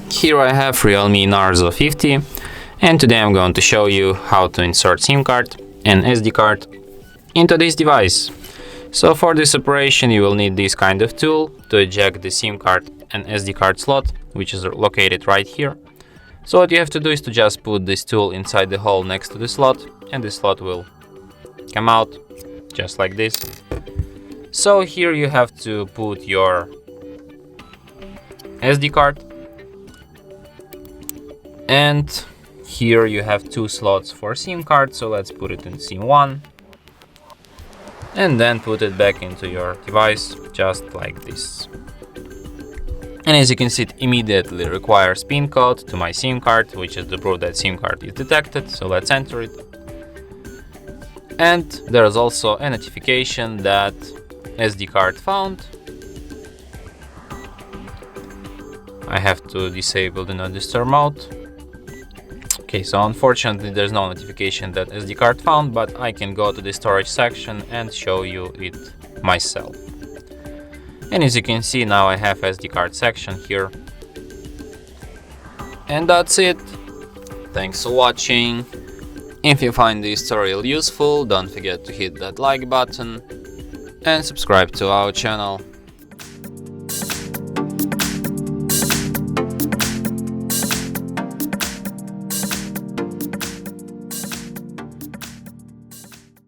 Here I have Realme Narzo 50, and today I'm going to show you how to insert SIM card and SD card into this device. So for this operation you will need this kind of tool to eject the SIM card and SD card slot, which is located right here. So what you have to do is to just put this tool inside the hole next to the slot, and the slot will come out just like this. So here you have to put your SD card, and here you have two slots for SIM card, so let's put it in SIM 1 and then put it back into your device just like this. And as you can see, it immediately requires PIN code to my SIM card, which is the proof that SIM card is detected, so let's enter it. And there's also a notification that SD card found. I have to disable the no disturb mode. Okay, so unfortunately there's no notification that SD card found, but I can go to the storage section and show you it myself. And as you can see, now I have SD card section here. And that's it. Thanks for watching. If you find this tutorial useful, don't forget to hit that like button and subscribe to our channel.